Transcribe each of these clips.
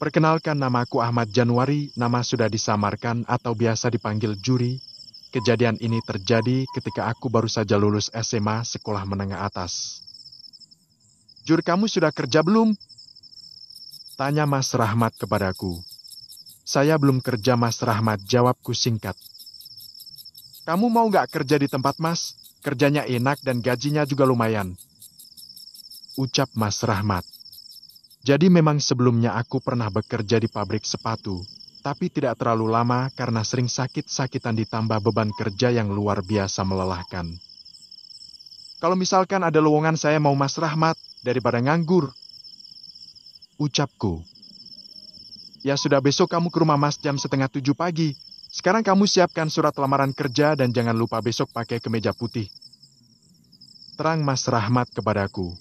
Perkenalkan, namaku Ahmad Januari, nama sudah disamarkan atau biasa dipanggil Juri. Kejadian ini terjadi ketika aku baru saja lulus SMA sekolah menengah atas. Jur, kamu sudah kerja belum? Tanya Mas Rahmat kepadaku. Saya belum kerja, Mas Rahmat, jawabku singkat. Kamu mau nggak kerja di tempat Mas? Kerjanya enak dan gajinya juga lumayan. Ucap Mas Rahmat. Jadi memang sebelumnya aku pernah bekerja di pabrik sepatu, tapi tidak terlalu lama karena sering sakit-sakitan ditambah beban kerja yang luar biasa melelahkan. Kalau misalkan ada lowongan saya mau, Mas Rahmat, daripada nganggur. Ucapku. Ya sudah, besok kamu ke rumah Mas jam 6:30 pagi. Sekarang kamu siapkan surat lamaran kerja dan jangan lupa besok pakai kemeja putih. Terang Mas Rahmat kepadaku.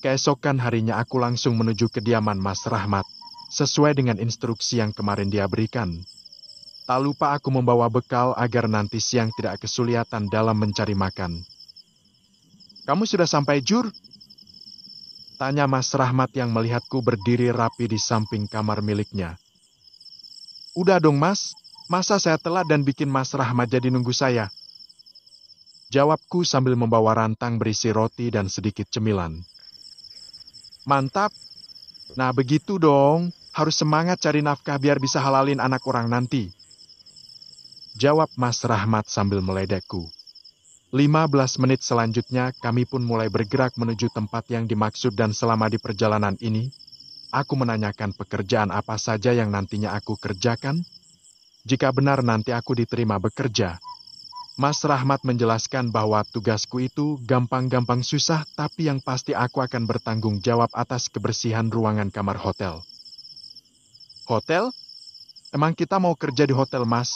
Keesokan harinya aku langsung menuju kediaman Mas Rahmat, sesuai dengan instruksi yang kemarin dia berikan. Tak lupa aku membawa bekal agar nanti siang tidak kesulitan dalam mencari makan. Kamu sudah sampai, Jur? Tanya Mas Rahmat yang melihatku berdiri rapi di samping kamar miliknya. Udah dong, Mas. Masa saya telat dan bikin Mas Rahmat jadi nunggu saya? Jawabku sambil membawa rantang berisi roti dan sedikit cemilan. Mantap. Nah begitu dong, harus semangat cari nafkah biar bisa halalin anak orang nanti. Jawab Mas Rahmat sambil meledekku. 15 menit selanjutnya kami pun mulai bergerak menuju tempat yang dimaksud dan selama di perjalanan ini, aku menanyakan pekerjaan apa saja yang nantinya aku kerjakan. Jika benar nanti aku diterima bekerja. Mas Rahmat menjelaskan bahwa tugasku itu gampang-gampang susah, tapi yang pasti aku akan bertanggung jawab atas kebersihan ruangan kamar hotel. Hotel? Emang kita mau kerja di hotel, Mas?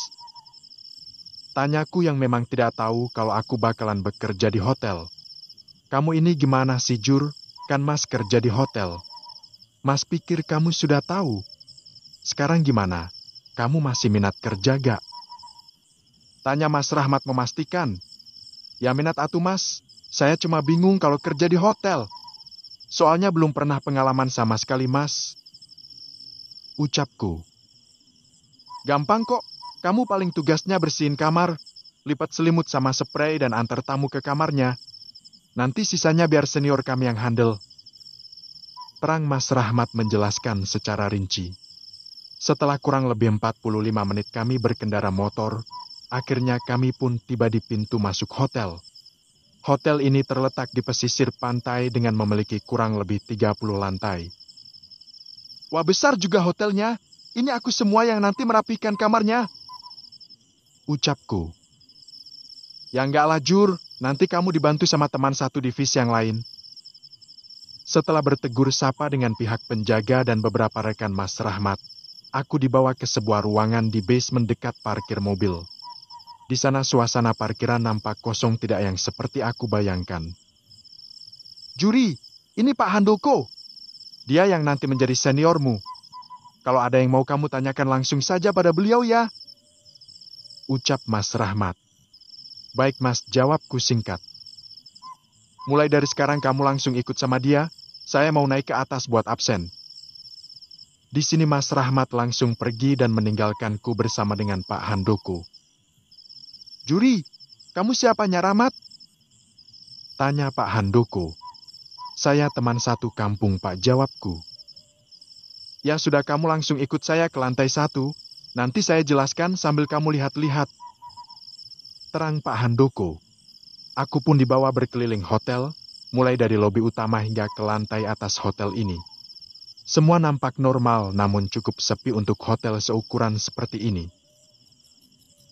Tanyaku yang memang tidak tahu kalau aku bakalan bekerja di hotel. Kamu ini gimana sih, Jur? Kan Mas kerja di hotel. Mas pikir kamu sudah tahu. Sekarang gimana? Kamu masih minat kerja gak? Tanya Mas Rahmat memastikan. Ya minat atuh, Mas. Saya cuma bingung kalau kerja di hotel. Soalnya belum pernah pengalaman sama sekali, Mas. Ucapku. Gampang kok. Kamu paling tugasnya bersihin kamar, lipat selimut sama spray dan antar tamu ke kamarnya. Nanti sisanya biar senior kami yang handle. Terang Mas Rahmat menjelaskan secara rinci. Setelah kurang lebih 45 menit kami berkendara motor, akhirnya kami pun tiba di pintu masuk hotel. Hotel ini terletak di pesisir pantai dengan memiliki kurang lebih 30 lantai. Wah, besar juga hotelnya. Ini aku semua yang nanti merapikan kamarnya. Ucapku. Ya enggak lah, Jur. Nanti kamu dibantu sama teman satu divisi yang lain. Setelah bertegur sapa dengan pihak penjaga dan beberapa rekan Mas Rahmat, aku dibawa ke sebuah ruangan di basement dekat parkir mobil. Di sana suasana parkiran nampak kosong, tidak yang seperti aku bayangkan. Juri, ini Pak Handoko. Dia yang nanti menjadi seniormu. Kalau ada yang mau kamu tanyakan langsung saja pada beliau ya. Ucap Mas Rahmat. Baik Mas, jawabku singkat. Mulai dari sekarang kamu langsung ikut sama dia. Saya mau naik ke atas buat absen. Di sini Mas Rahmat langsung pergi dan meninggalkanku bersama dengan Pak Handoko. Juri, kamu siapanya, Rahmat? Tanya Pak Handoko. Saya teman satu kampung, Pak, jawabku. Ya sudah, kamu langsung ikut saya ke lantai 1. Nanti saya jelaskan sambil kamu lihat-lihat. Terang Pak Handoko. Aku pun dibawa berkeliling hotel, mulai dari lobi utama hingga ke lantai atas hotel ini. Semua nampak normal, namun cukup sepi untuk hotel seukuran seperti ini.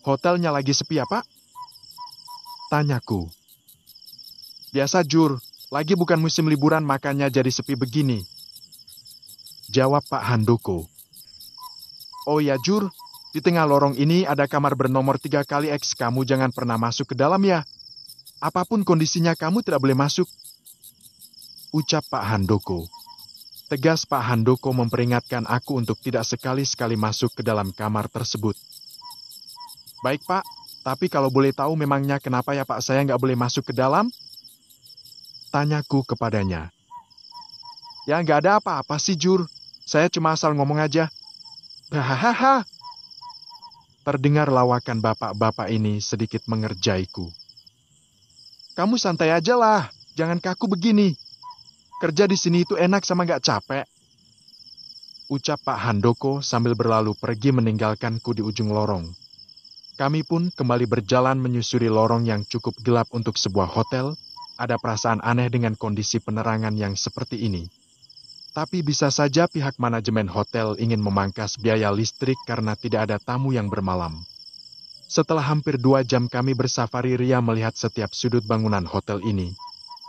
Hotelnya lagi sepi ya, Pak? Tanyaku. Biasa, Jur. Lagi bukan musim liburan makanya jadi sepi begini. Jawab Pak Handoko. Oh ya, Jur. Di tengah lorong ini ada kamar bernomor 3x. Kamu jangan pernah masuk ke dalam ya. Apapun kondisinya kamu tidak boleh masuk. Ucap Pak Handoko. Tegas Pak Handoko memperingatkan aku untuk tidak sekali-sekali masuk ke dalam kamar tersebut. Baik Pak, tapi kalau boleh tahu memangnya kenapa ya Pak saya nggak boleh masuk ke dalam? Tanyaku kepadanya. Ya nggak ada apa-apa sih Jur. Saya cuma asal ngomong aja. Hahaha. Terdengar lawakan bapak-bapak ini sedikit mengerjaiku. Kamu santai aja lah, jangan kaku begini. Kerja di sini itu enak sama gak capek. Ucap Pak Handoko sambil berlalu pergi meninggalkanku di ujung lorong. Kami pun kembali berjalan menyusuri lorong yang cukup gelap untuk sebuah hotel. Ada perasaan aneh dengan kondisi penerangan yang seperti ini. Tapi bisa saja pihak manajemen hotel ingin memangkas biaya listrik karena tidak ada tamu yang bermalam. Setelah hampir 2 jam kami bersafari ria melihat setiap sudut bangunan hotel ini,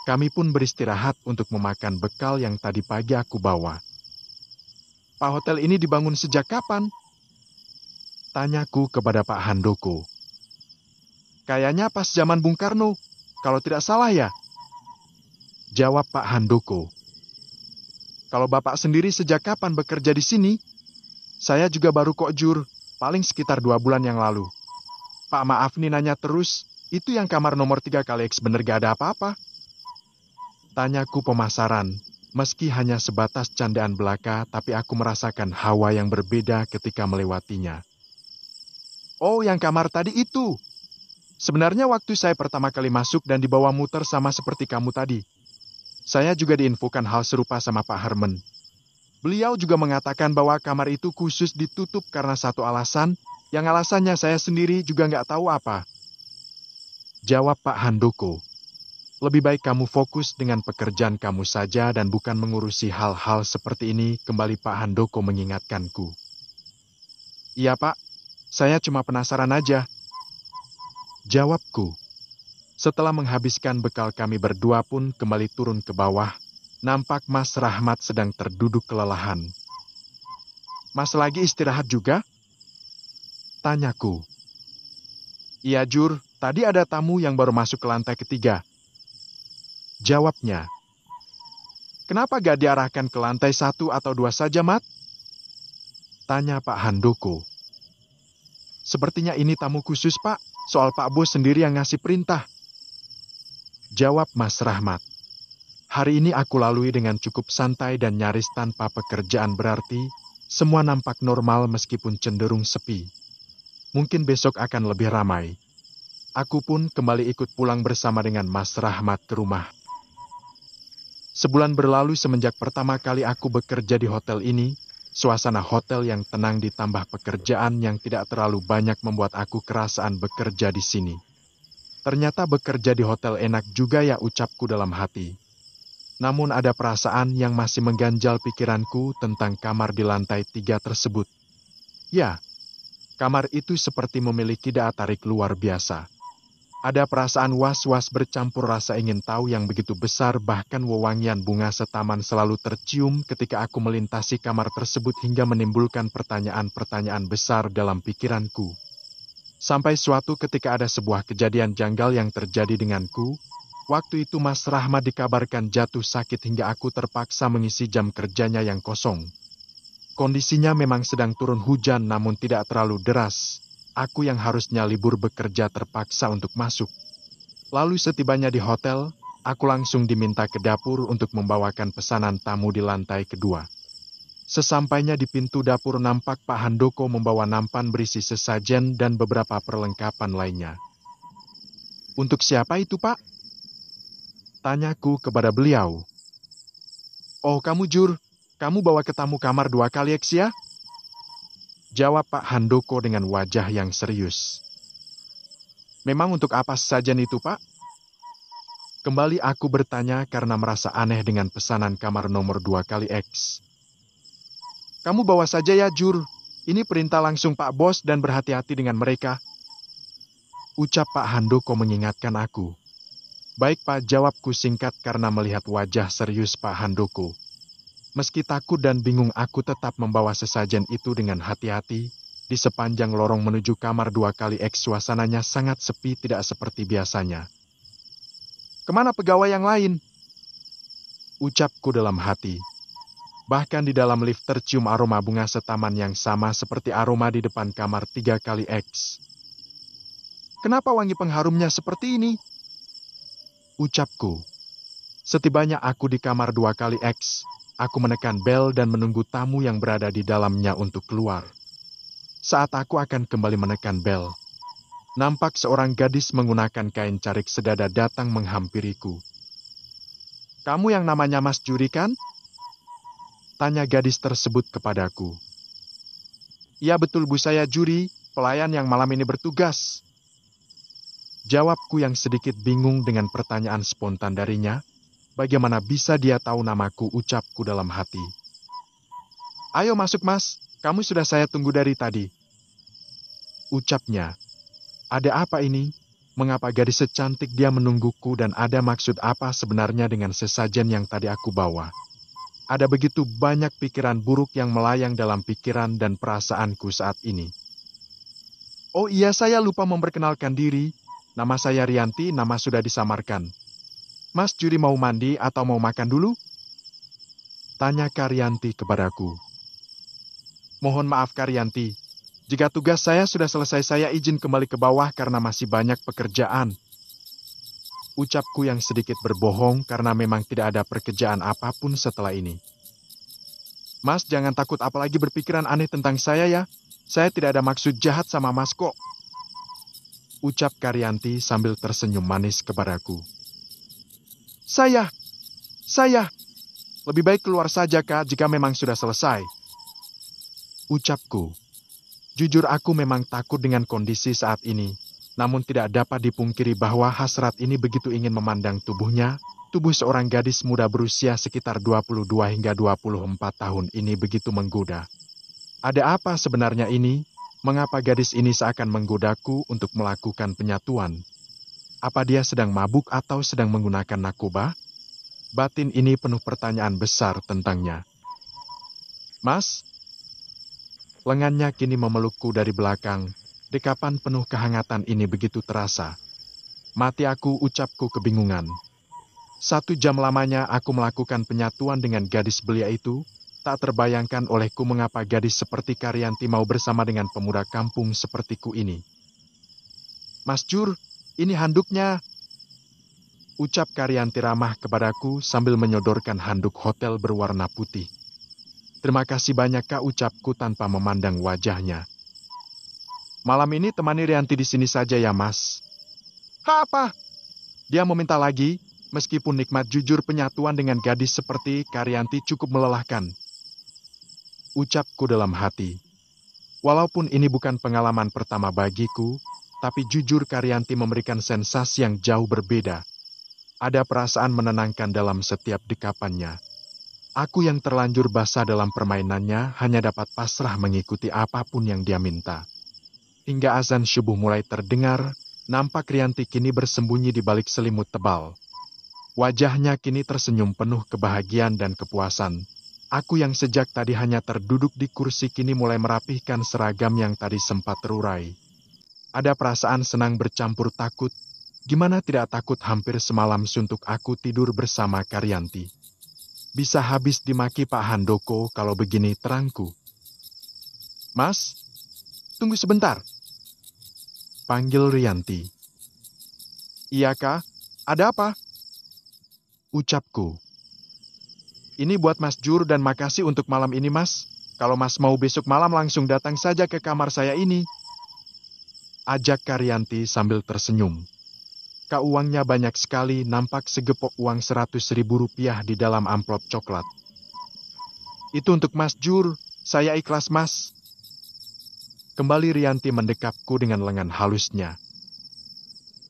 kami pun beristirahat untuk memakan bekal yang tadi pagi aku bawa. Pak, hotel ini dibangun sejak kapan? Tanyaku kepada Pak Handoko. Kayaknya pas zaman Bung Karno, kalau tidak salah ya. Jawab Pak Handoko. Kalau Bapak sendiri sejak kapan bekerja di sini? Saya juga baru kok Jur, paling sekitar 2 bulan yang lalu. Pak, maaf nih nanya terus, itu yang kamar nomor 3 kali X bener gak ada apa-apa? Tanyaku pemasaran, meski hanya sebatas candaan belaka, tapi aku merasakan hawa yang berbeda ketika melewatinya. Oh, yang kamar tadi itu. Sebenarnya waktu saya pertama kali masuk dan dibawa muter sama seperti kamu tadi. Saya juga diinfokan hal serupa sama Pak Herman. Beliau juga mengatakan bahwa kamar itu khusus ditutup karena satu alasan, yang alasannya saya sendiri juga nggak tahu apa. Jawab Pak Handoko. Lebih baik kamu fokus dengan pekerjaan kamu saja dan bukan mengurusi hal-hal seperti ini, kembali Pak Handoko mengingatkanku. Iya Pak, saya cuma penasaran aja. Jawabku. Setelah menghabiskan bekal kami berdua pun kembali turun ke bawah, nampak Mas Rahmat sedang terduduk kelelahan. Mas lagi istirahat juga? Tanyaku. Iya Jur, tadi ada tamu yang baru masuk ke lantai ketiga. Jawabnya. Kenapa gak diarahkan ke lantai 1 atau 2 saja, Mat? Tanya Pak Handoko. Sepertinya ini tamu khusus, Pak. Soal Pak Bos sendiri yang ngasih perintah. Jawab Mas Rahmat. Hari ini aku lalui dengan cukup santai dan nyaris tanpa pekerjaan berarti, semua nampak normal meskipun cenderung sepi. Mungkin besok akan lebih ramai. Aku pun kembali ikut pulang bersama dengan Mas Rahmat ke rumah. Sebulan berlalu semenjak pertama kali aku bekerja di hotel ini, suasana hotel yang tenang ditambah pekerjaan yang tidak terlalu banyak membuat aku kerasaan bekerja di sini. Ternyata bekerja di hotel enak juga ya, ucapku dalam hati. Namun ada perasaan yang masih mengganjal pikiranku tentang kamar di lantai 3 tersebut. Ya, kamar itu seperti memiliki daya tarik luar biasa. Ada perasaan was-was bercampur rasa ingin tahu yang begitu besar, bahkan wewangian bunga setaman selalu tercium ketika aku melintasi kamar tersebut hingga menimbulkan pertanyaan-pertanyaan besar dalam pikiranku. Sampai suatu ketika ada sebuah kejadian janggal yang terjadi denganku. Waktu itu Mas Rahmat dikabarkan jatuh sakit hingga aku terpaksa mengisi jam kerjanya yang kosong. Kondisinya memang sedang turun hujan namun tidak terlalu deras. Aku yang harusnya libur bekerja terpaksa untuk masuk. Lalu setibanya di hotel, aku langsung diminta ke dapur untuk membawakan pesanan tamu di lantai kedua. Sesampainya di pintu dapur nampak Pak Handoko membawa nampan berisi sesajen dan beberapa perlengkapan lainnya. Untuk siapa itu, Pak? Tanyaku kepada beliau. Oh, kamu Jur, kamu bawa ke tamu kamar 2 kali X ya? Jawab Pak Handoko dengan wajah yang serius. Memang untuk apa sesajen itu, Pak? Kembali aku bertanya karena merasa aneh dengan pesanan kamar nomor 2 kali X. Kamu bawa saja ya, Jur. Ini perintah langsung Pak Bos dan berhati-hati dengan mereka. Ucap Pak Handoko mengingatkan aku. Baik Pak, jawabku singkat karena melihat wajah serius Pak Handoko. Meski takut dan bingung, aku tetap membawa sesajen itu dengan hati-hati. Di sepanjang lorong menuju kamar 2 kali X suasananya sangat sepi, tidak seperti biasanya. Kemana pegawai yang lain? Ucapku dalam hati. Bahkan di dalam lift tercium aroma bunga setaman yang sama seperti aroma di depan kamar 3 kali X. Kenapa wangi pengharumnya seperti ini? Ucapku. Setibanya aku di kamar 2 kali X, Aku menekan bel dan menunggu tamu yang berada di dalamnya untuk keluar. Saat aku akan kembali menekan bel, nampak seorang gadis menggunakan kain carik sedada datang menghampiriku. "Kamu yang namanya Mas Juri kan?" tanya gadis tersebut kepadaku. "Iya betul Bu, saya Juri, pelayan yang malam ini bertugas." Jawabku yang sedikit bingung dengan pertanyaan spontan darinya. Bagaimana bisa dia tahu namaku, ucapku dalam hati. "Ayo masuk Mas, kamu sudah saya tunggu dari tadi." Ucapnya. Ada apa ini? Mengapa gadis secantik dia menungguku dan ada maksud apa sebenarnya dengan sesajen yang tadi aku bawa? Ada begitu banyak pikiran buruk yang melayang dalam pikiran dan perasaanku saat ini. "Oh iya, saya lupa memperkenalkan diri. Nama saya Rianti, nama sudah disamarkan. Mas Juri mau mandi atau mau makan dulu?" tanya Karyanti kepadaku. "Mohon maaf Karyanti, jika tugas saya sudah selesai saya izin kembali ke bawah karena masih banyak pekerjaan." Ucapku yang sedikit berbohong karena memang tidak ada pekerjaan apapun setelah ini. "Mas jangan takut apalagi berpikiran aneh tentang saya ya. Saya tidak ada maksud jahat sama Mas kok." Ucap Karyanti sambil tersenyum manis kepadaku. Saya, lebih baik keluar saja Kak jika memang sudah selesai." Ucapku. Jujur aku memang takut dengan kondisi saat ini, namun tidak dapat dipungkiri bahwa hasrat ini begitu ingin memandang tubuhnya, tubuh seorang gadis muda berusia sekitar 22 hingga 24 tahun ini begitu menggoda. Ada apa sebenarnya ini? Mengapa gadis ini seakan menggodaku untuk melakukan penyatuan? Apa dia sedang mabuk atau sedang menggunakan narkoba? Batin ini penuh pertanyaan besar tentangnya. "Mas?" Lengannya kini memelukku dari belakang. Dekapan penuh kehangatan ini begitu terasa. Mati aku, ucapku kebingungan. 1 jam lamanya aku melakukan penyatuan dengan gadis belia itu. Tak terbayangkan olehku mengapa gadis seperti Karyanti mau bersama dengan pemuda kampung sepertiku ini. "Mas Jur, ini handuknya." Ucap Karyanti ramah kepadaku sambil menyodorkan handuk hotel berwarna putih. "Terima kasih banyak Kak," ucapku tanpa memandang wajahnya. "Malam ini temani Rianti di sini saja ya Mas." "Apa?" Dia meminta lagi, meskipun nikmat jujur penyatuan dengan gadis seperti Karyanti cukup melelahkan. Ucapku dalam hati. Walaupun ini bukan pengalaman pertama bagiku, tapi jujur Karyanti memberikan sensasi yang jauh berbeda. Ada perasaan menenangkan dalam setiap dekapannya. Aku yang terlanjur basah dalam permainannya hanya dapat pasrah mengikuti apapun yang dia minta. Hingga azan subuh mulai terdengar, nampak Rianti kini bersembunyi di balik selimut tebal. Wajahnya kini tersenyum penuh kebahagiaan dan kepuasan. Aku yang sejak tadi hanya terduduk di kursi kini mulai merapihkan seragam yang tadi sempat terurai. Ada perasaan senang bercampur takut. Gimana tidak takut hampir semalam suntuk aku tidur bersama Karyanti. Bisa habis dimaki Pak Handoko kalau begini, terangku. "Mas, tunggu sebentar," panggil Rianti. "Iya Kak, ada apa?" Ucapku. "Ini buat Mas Jur dan makasih untuk malam ini Mas. Kalau Mas mau besok malam langsung datang saja ke kamar saya ini." Ajak Karyanti sambil tersenyum. Kak, uangnya banyak sekali, nampak segepok uang 100.000 rupiah di dalam amplop coklat. "Itu untuk Mas Jur, saya ikhlas Mas." Kembali Rianti mendekapku dengan lengan halusnya.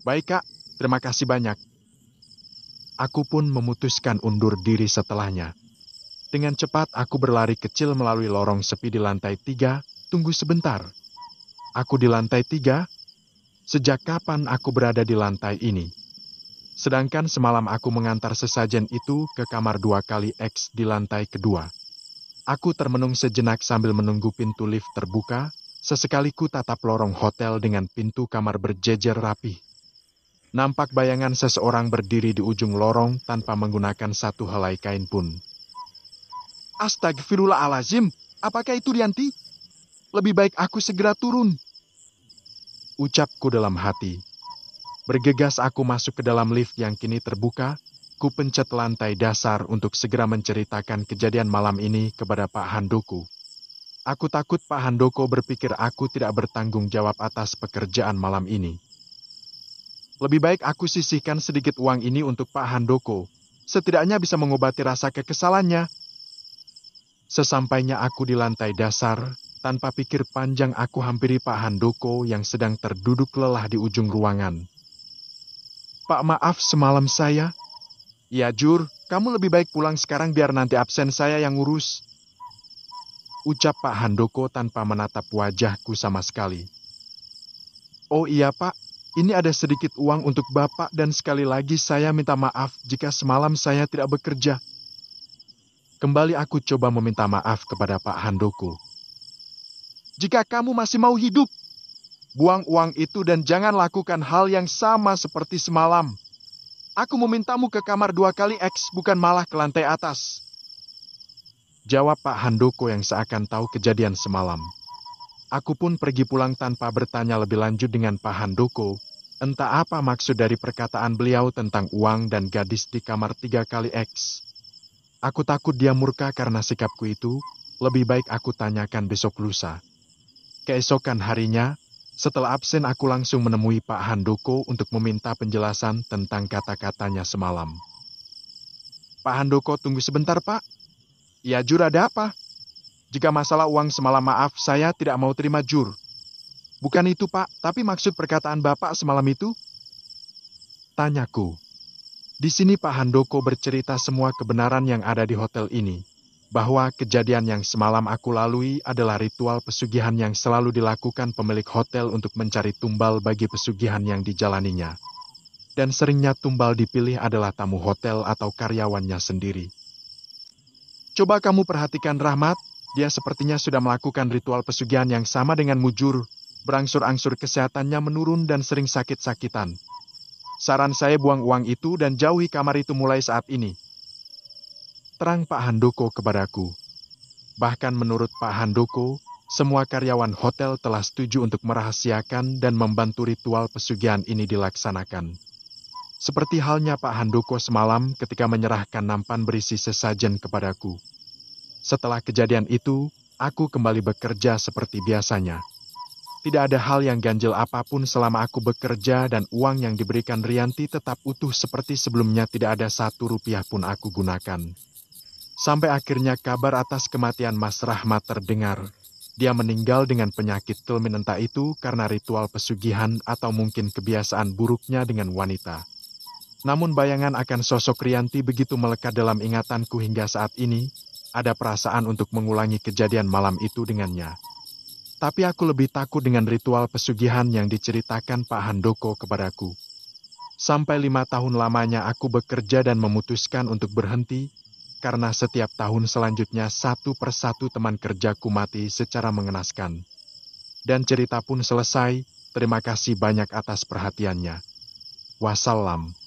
"Baik Kak, terima kasih banyak." Aku pun memutuskan undur diri setelahnya. Dengan cepat aku berlari kecil melalui lorong sepi di lantai 3, tunggu sebentar. Aku di lantai 3? Sejak kapan aku berada di lantai ini? Sedangkan semalam aku mengantar sesajen itu ke kamar 2x di lantai kedua. Aku termenung sejenak sambil menunggu pintu lift terbuka, sesekali ku tatap lorong hotel dengan pintu kamar berjejer rapi. Nampak bayangan seseorang berdiri di ujung lorong tanpa menggunakan satu helai kain pun. "Astagfirullahalazim, apakah itu Rianti? Lebih baik aku segera turun." Ucapku dalam hati. Bergegas aku masuk ke dalam lift yang kini terbuka, aku pencet lantai dasar untuk segera menceritakan kejadian malam ini kepada Pak Handoko. Aku takut Pak Handoko berpikir aku tidak bertanggung jawab atas pekerjaan malam ini. Lebih baik aku sisihkan sedikit uang ini untuk Pak Handoko. Setidaknya bisa mengobati rasa kekesalannya. Sesampainya aku di lantai dasar, tanpa pikir panjang aku hampiri Pak Handoko yang sedang terduduk lelah di ujung ruangan. Pak, maaf semalam saya. Ya Jur, kamu lebih baik pulang sekarang biar nanti absen saya yang ngurus. Ucap Pak Handoko tanpa menatap wajahku sama sekali. Oh iya Pak, ini ada sedikit uang untuk Bapak dan sekali lagi saya minta maaf jika semalam saya tidak bekerja. Kembali aku coba meminta maaf kepada Pak Handoko. Jika kamu masih mau hidup, buang uang itu dan jangan lakukan hal yang sama seperti semalam. Aku memintamu ke kamar 2 kali X, bukan malah ke lantai atas. Jawab Pak Handoko yang seakan tahu kejadian semalam. Aku pun pergi pulang tanpa bertanya lebih lanjut dengan Pak Handoko. Entah apa maksud dari perkataan beliau tentang uang dan gadis di kamar 3 kali X. Aku takut dia murka karena sikapku itu, lebih baik aku tanyakan besok lusa. Keesokan harinya, setelah absen aku langsung menemui Pak Handoko untuk meminta penjelasan tentang kata-katanya semalam. Pak Handoko, tunggu sebentar Pak. Ya Jur, ada apa? Jika masalah uang semalam maaf, saya tidak mau terima Jur. Bukan itu Pak, tapi maksud perkataan Bapak semalam itu? Tanyaku. Di sini Pak Handoko bercerita semua kebenaran yang ada di hotel ini. Bahwa kejadian yang semalam aku lalui adalah ritual pesugihan yang selalu dilakukan pemilik hotel untuk mencari tumbal bagi pesugihan yang dijalaninya. Dan seringnya tumbal dipilih adalah tamu hotel atau karyawannya sendiri. Coba kamu perhatikan Rahmat, dia sepertinya sudah melakukan ritual pesugihan yang sama dengan Mujur. Berangsur-angsur kesehatannya menurun dan sering sakit-sakitan. Saran saya buang uang itu dan jauhi kamar itu mulai saat ini. Terang Pak Handoko kepadaku. Bahkan menurut Pak Handoko, semua karyawan hotel telah setuju untuk merahasiakan dan membantu ritual pesugihan ini dilaksanakan. Seperti halnya Pak Handoko semalam ketika menyerahkan nampan berisi sesajen kepadaku. Setelah kejadian itu, aku kembali bekerja seperti biasanya. Tidak ada hal yang ganjil apapun selama aku bekerja dan uang yang diberikan Rianti tetap utuh seperti sebelumnya, tidak ada 1 rupiah pun aku gunakan. Sampai akhirnya kabar atas kematian Mas Rahmat terdengar. Dia meninggal dengan penyakit kelmin, entah itu karena ritual pesugihan atau mungkin kebiasaan buruknya dengan wanita. Namun bayangan akan sosok Rianti begitu melekat dalam ingatanku hingga saat ini, ada perasaan untuk mengulangi kejadian malam itu dengannya. Tapi aku lebih takut dengan ritual pesugihan yang diceritakan Pak Handoko kepadaku. Sampai 5 tahun lamanya aku bekerja dan memutuskan untuk berhenti, karena setiap tahun selanjutnya satu persatu teman kerjaku mati secara mengenaskan. Dan cerita pun selesai, terima kasih banyak atas perhatiannya. Wassalam.